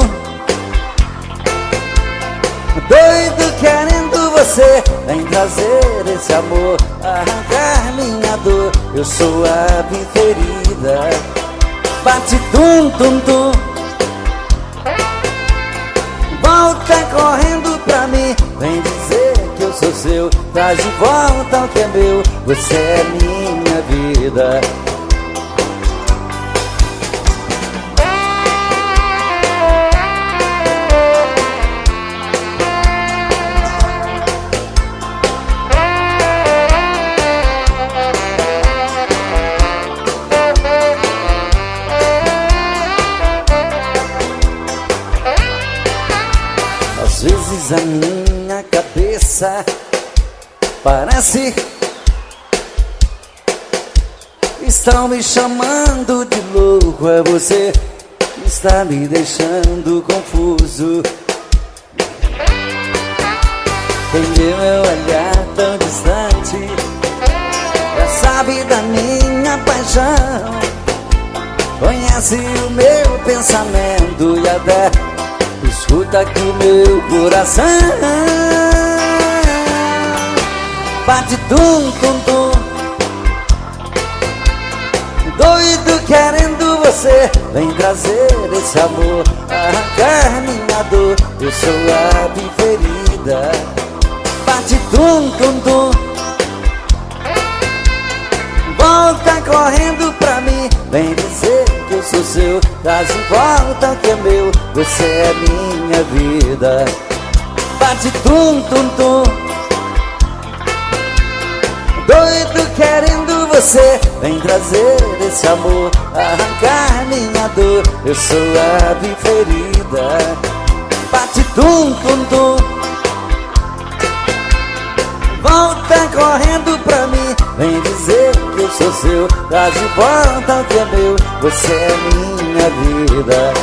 doido querendo você. Vem trazer esse amor, arrancar minha dor. Eu sou a ferida. Bate tum tum tum. Volta correndo pra mim, vem dizer que eu sou seu. Traz de volta o que é meu, você é minha vida. Às vezes a minha cabeça parece estão me chamando de louco. É você que está me deixando confuso. Quem vê meu olhar tão distante já sabe da minha paixão, conhece o meu pensamento e até escuta aqui o meu coração. Bate tum tum tum, doido querendo você. Vem trazer esse amor, arrancar minha dor. Eu sou a ferida. Bate tum tum tum, volta correndo pra mim, vem dizer que eu sou seu. Traz de volta o que é meu, você é minha vida. Bate tum tum tum, doido querendo você. Vem trazer esse amor, arrancar minha dor. Eu sou a ferida. Bate tum tum tum, volta correndo pra mim, vem dizer que eu sou seu. Traz de volta o que é meu, você é minha vida.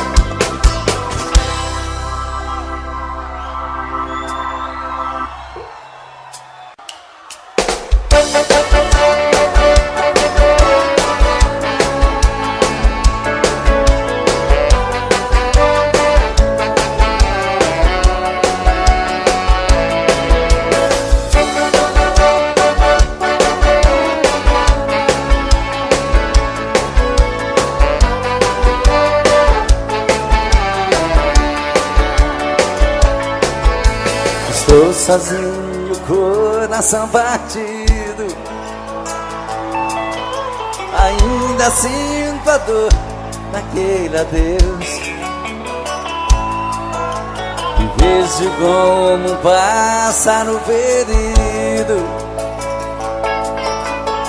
Estou sozinho, coração partido, ainda sinto a dor daquele adeus. Me vejo como um pássaro ferido,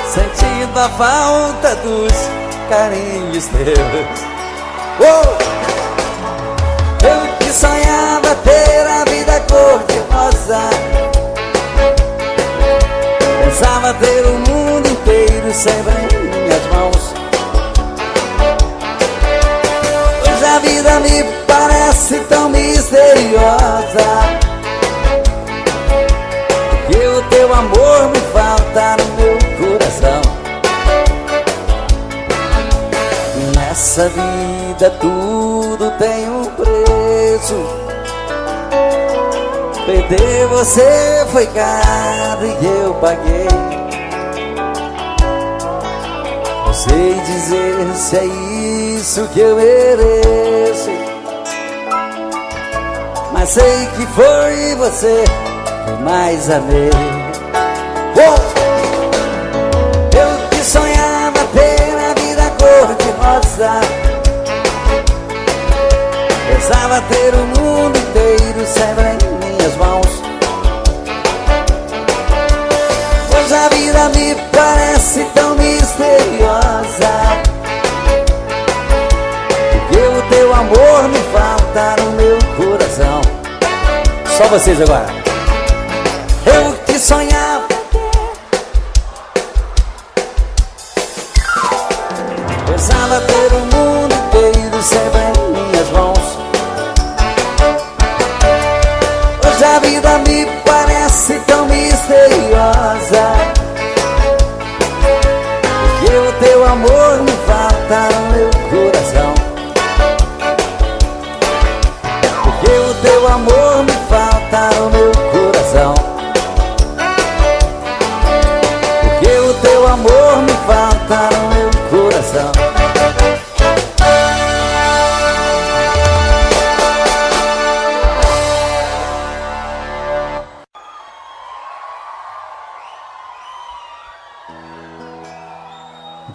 sentindo a falta dos carinhos teus. Eu que sonhava ter a vida cor-de-rosa, pensava ter o mundo inteiro sempre em minhas mãos. Hoje a vida me parece tão misteriosa, porque o teu amor me falta no meu coração. Nessa vida tudo tem um preço, perder você foi caro e eu paguei. Não sei dizer se é isso que eu mereço, mas sei que foi você que mais amei. Eu que sonhava ter a vida cor-de-rosa, pensava ter o mundo inteiro sempre em minhas mãos. Hoje a vida me parece tão misteriosa, porque o teu amor me falta no meu coração. Só vocês agora. Eu que sonhava pensava ter o mundo inteiro sempre em minhas mãos. Hoje a vida me parece tão misteriosa, porque o teu amor me falta no meu coração. Porque o teu amor me falta no meu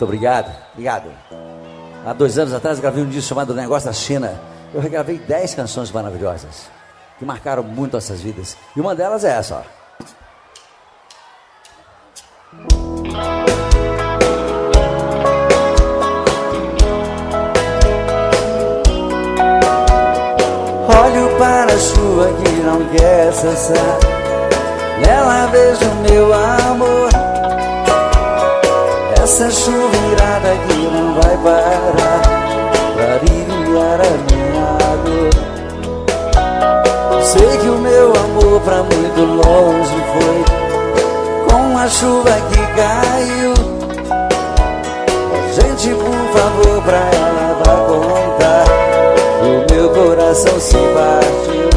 Muito obrigado, obrigado. Há 2 anos atrás eu gravei um disco chamado Negócio da China. Eu regravei 10 canções maravilhosas que marcaram muito nossas vidas. E uma delas é essa, ó. Olho para a chuva que não quer cessar, nela vejo meu amor. Essa chuva irada que não vai parar pra aliviar a minha dor. Sei que o meu amor pra muito longe foi com a chuva que caiu. Gente, por favor, pra ela vá contar, o meu coração se partiu.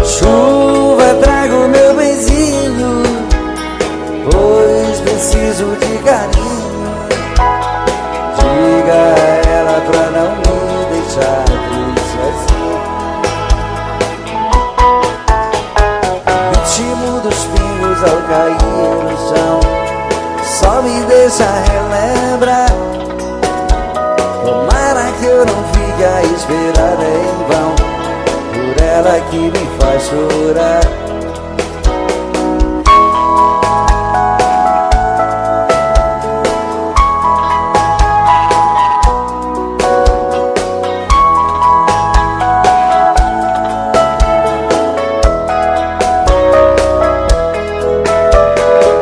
Chuva, traga o meu benzinho, pois preciso de carinho. Diga a ela pra não me deixar triste assim. O ritmo dos pingos ao cair no chão só me deixa relembrar. Tomara que eu não fique a esperar em vão por ela que me faz chorar.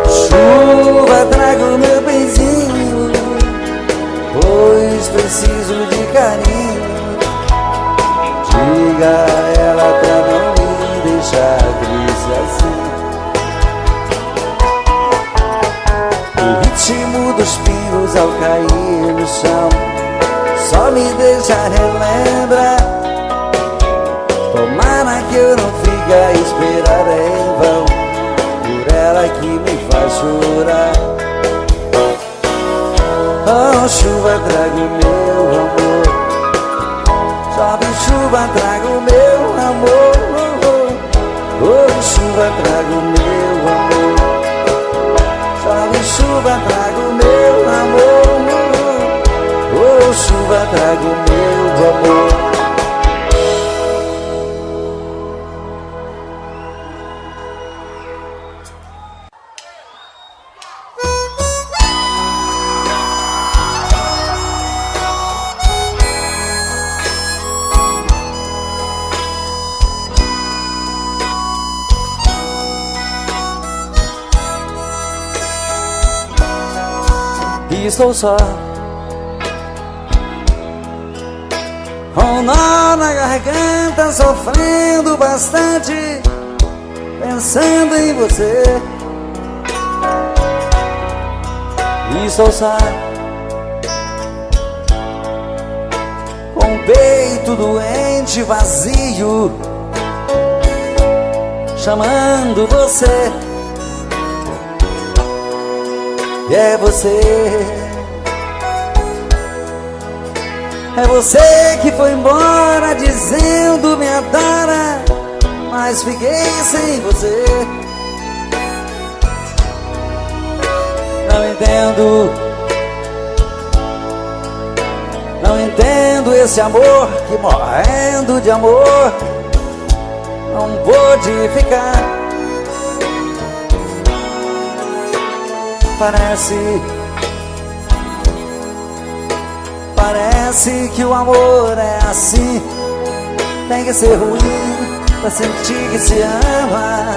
Chuva, traga o meu benzinho, pois preciso de carinho. Diga a ela pra não me deixar triste assim. O ritmo dos pingos ao cair no chão só me deixa relembrar. Tomara que eu não fique a esperar em vão por ela que me faz chorar. Oh, chuva, traga o meu amor. Chove, chuva, traga o meu amor. Oh, chuva, traga o meu amor. Chove, chuva, traga o meu amor. Oh, chuva, traga o meu amor. E estou só, com um nó na garganta, sofrendo bastante, pensando em você. E estou só, com o peito doente, vazio, chamando você. E é você que foi embora dizendo me adora, mas fiquei sem você. Não entendo esse amor que, morrendo de amor, não pôde ficar. Parece que o amor é assim, tem que ser ruim pra sentir que se ama.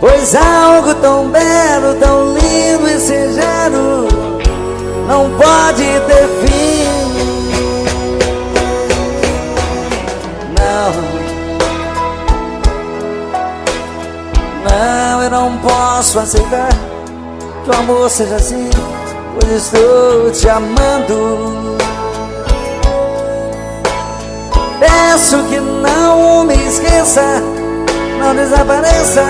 Pois algo tão belo, tão lindo e singelo não pode ter fim. Não, eu não posso aceitar que o amor seja assim, pois estou te amando. Peço que não me esqueça, não desapareça,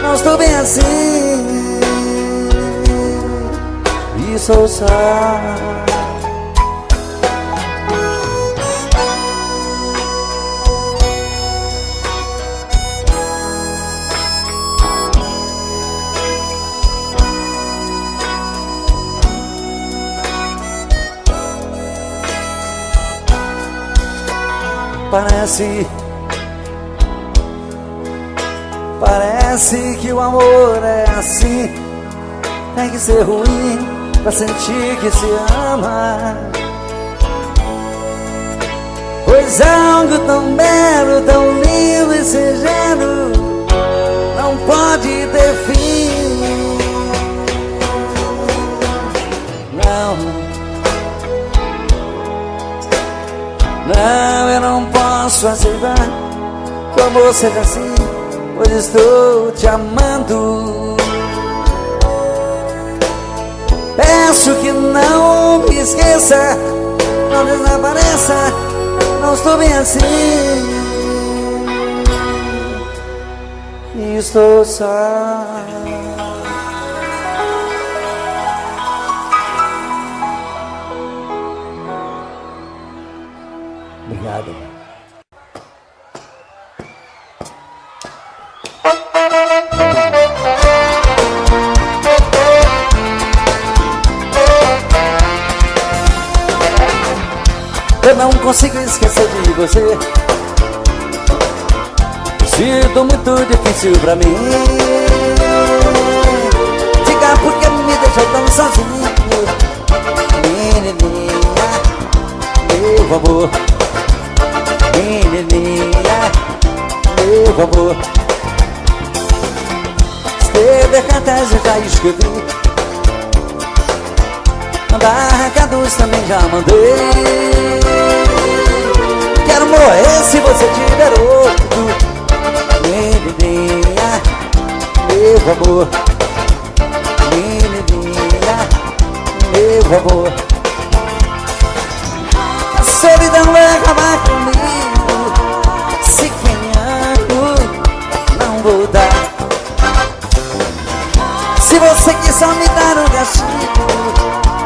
não estou bem assim. E sou só. Parece que o amor é assim. Tem que ser ruim pra sentir que se ama. Pois algo tão belo, tão lindo e singelo não pode ter fim. Não, eu não posso aceitar que o amor seja assim, pois estou te amando. Peço que não me esqueça, não desapareça, não estou bem assim. E estou só. Obrigado. Eu não consigo esquecer de você. Sido muito difícil pra mim. Diga por que me deixou tão sozinho. Menininha, meu amor. Menininha, meu amor. Escrever cartas eu já escrevi. Mandar recados também já mandei. Quero morrer se você tiver outro. Menininha, meu amor. Menininha, meu amor. A solidão vai acabar comigo. Se quem amo não vou dar. Se você quis só me dar um castigo,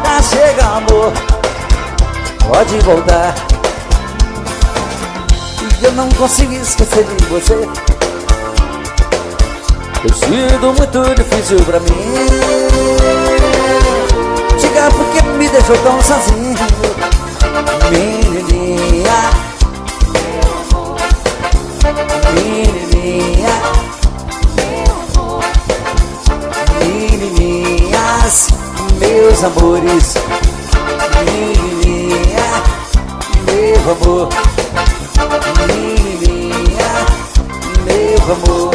já chega amor, pode voltar. E eu não consigo esquecer de você. Tem sido muito difícil pra mim. Diga por que me deixou tão sozinho. Menininha, menininha, menininhas, meus amores. Menininha, meu amor. Menininha, meu amor.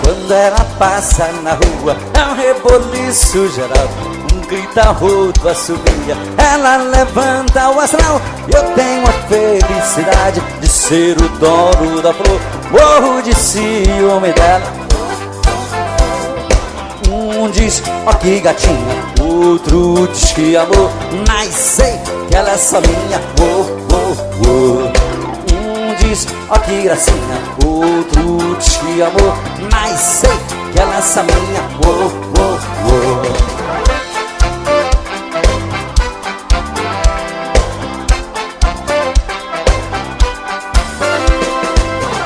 Quando ela passa na rua, é um reboliço geral. Um grita, outro assobia, ela levanta o astral. Eu tenho a felicidade de ser o dono da flor. Morro de ciúme dela. Um diz, ó que gatinha, outro diz que amor. Mas sei que ela é só minha, Um diz, ó que gracinha, outro diz que amor. Mas sei que ela é só minha,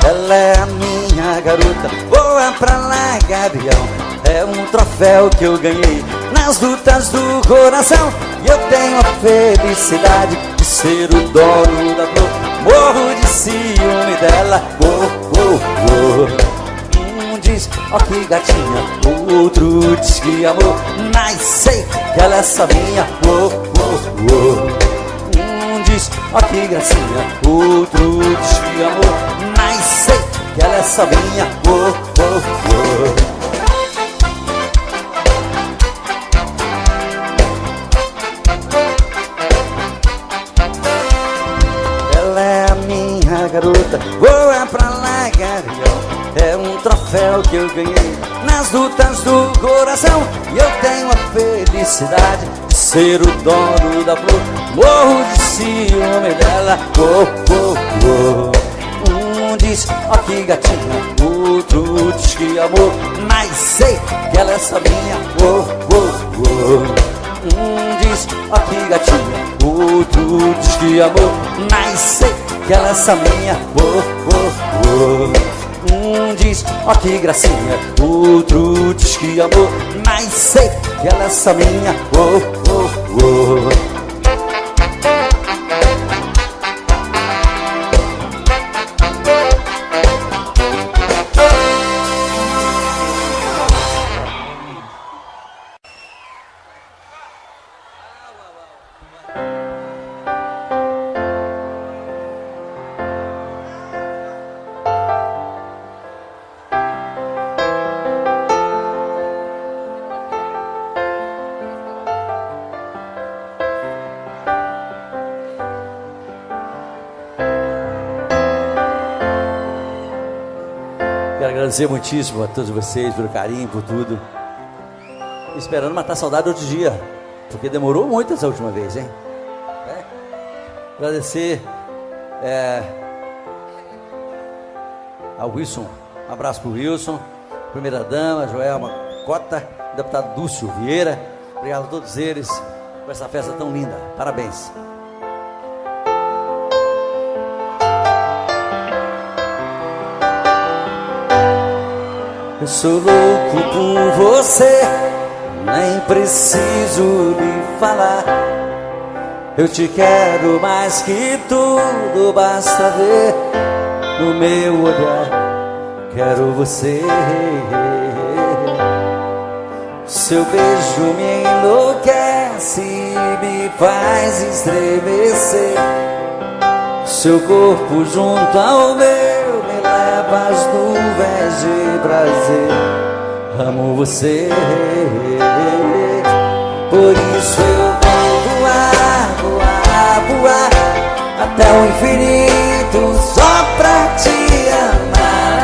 Ela é a minha garota, voa pra lá, gavião. É um troféu que eu ganhei nas lutas do coração. E eu tenho a felicidade de ser o dono da flor. Morro de ciúme dela, Um diz, ó que gatinha, outro diz que amor. Mas sei que ela é só minha, Um diz, ó que gracinha, outro diz que amor. Mas sei que ela é só minha, Ela é a minha garota, voa pra lá, gavião. É um troféu que eu ganhei nas lutas do coração. E eu tenho a felicidade de ser o dono da flor. Morro de ciúme dela, Um diz, ó que gatinha, outro diz que amor. Mas sei que ela é só minha, diz, ó que gatinha. Outro diz que amor, mas sei que ela é essa minha. Diz, ó que gracinha. Outro diz que amor, mas sei que ela é essa minha. Quero agradecer muitíssimo a todos vocês pelo carinho, por tudo. Esperando matar a saudade outro dia, porque demorou muito essa última vez, hein? Agradecer ao Wilson, um abraço pro Wilson, primeira dama, Joelma Cota, deputado Dúcio Vieira. Obrigado a todos eles por essa festa tão linda. Parabéns. Eu sou louco por você, nem preciso lhe falar. Eu te quero mais que tudo, basta ver no meu olhar. Quero você. Seu beijo me enlouquece, me faz estremecer. Seu corpo junto ao meu me leva às nuvens de prazer. Amo você, por isso eu vou voar, voar, voar até o infinito só pra te amar,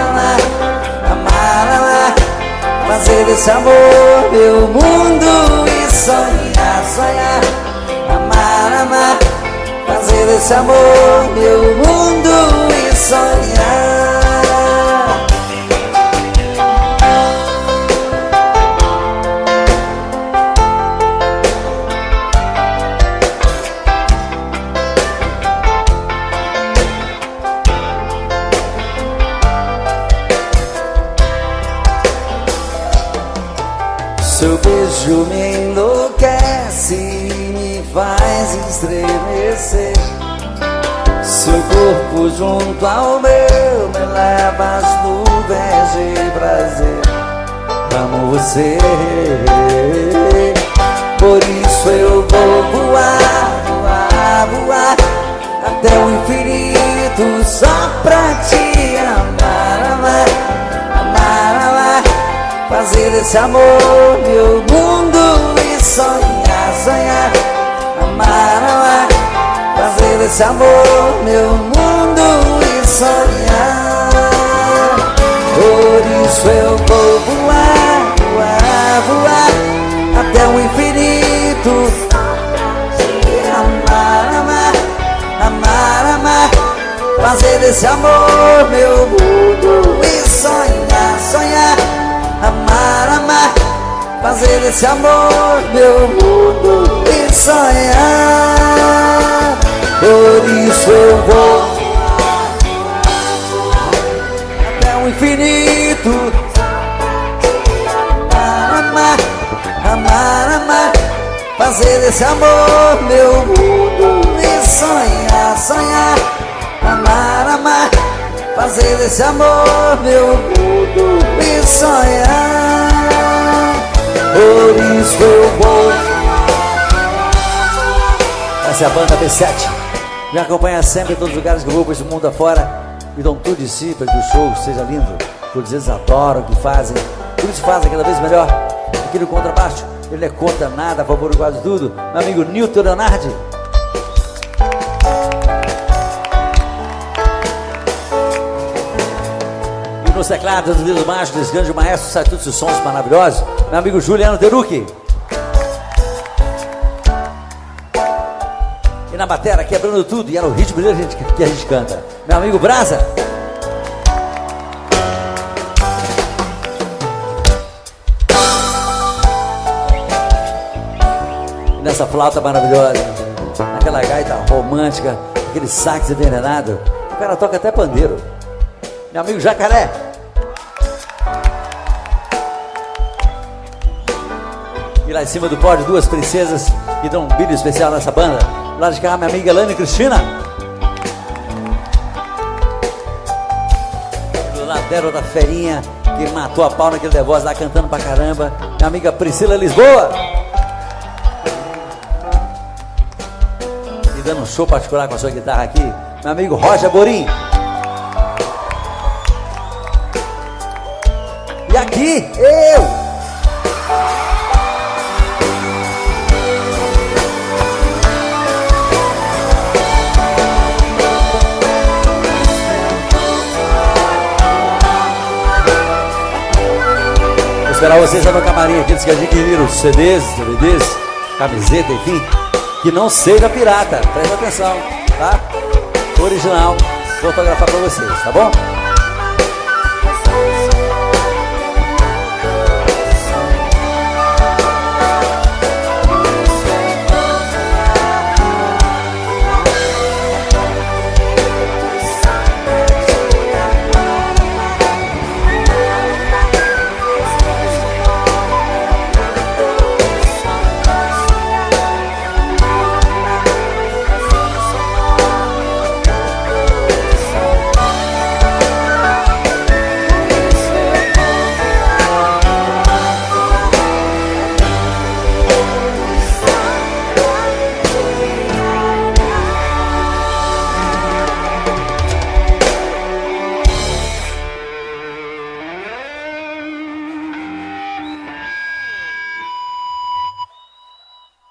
amar, amar. Fazer desse amor meu mundo e sonhar, sonhar, amar, amar. Fazer desse amor meu mundo e sonhar. Seu beijo me enlouquece, me faz estremecer. Seu corpo junto ao meu me leva às nuvens de prazer. Amo você, por isso eu vou voar, voar, voar até o infinito só pra te amar, amar, amar, amar. Fazer desse amor meu mundo e sonhar, sonhar, amar, amar. Fazer desse amor meu mundo e sonhar. Por isso eu vou voar, voar, voar até o infinito. Amar, amar, amar, amar. Fazer desse amor meu mundo e sonhar, sonhar, amar, amar. Fazer desse amor meu mundo e sonhar. Por isso eu vou até o infinito. Amar, amar, amar. Fazer desse amor meu mundo e sonhar, sonhar, amar, amar. Fazer desse amor meu mundo e sonhar. Por isso eu vou. Essa é a banda B7. Me acompanha sempre em todos os lugares que eu vou, por esse mundo afora. Me dão tudo de si para que o show seja lindo. Todos eles adoram o que fazem. Tudo se fazem cada vez melhor. Aqui no contrabaixo, ele não é contra nada, a favor de quase tudo. Meu amigo Nilton Leonardi. E nos teclados, nos dedos mágicos, esse grande maestro, sai todos esses sons maravilhosos. Meu amigo Juliano Terucchi. E na bateria, quebrando tudo, e é no ritmo dele que a gente canta. Meu amigo Brasa. essa flauta maravilhosa, aquela gaita romântica, aquele sax envenenado. O cara toca até pandeiro. Meu amigo Jacaré. E lá em cima do pódio, duas princesas que dão um brilho especial nessa banda. Lá de cá, minha amiga Elane e Cristina. E do Ladero da Ferinha, que matou a pau naquele The Voice lá, cantando pra caramba. Minha amiga Priscila Lisboa. E dando um show particular com a sua guitarra aqui, meu amigo Roger Borim. E aqui, eu. Vou esperar vocês lá no camarim, aqueles que adquiriram CDs, DVDs, camiseta, enfim, que não seja pirata, presta atenção, tá? Original, vou fotografar pra vocês, tá bom?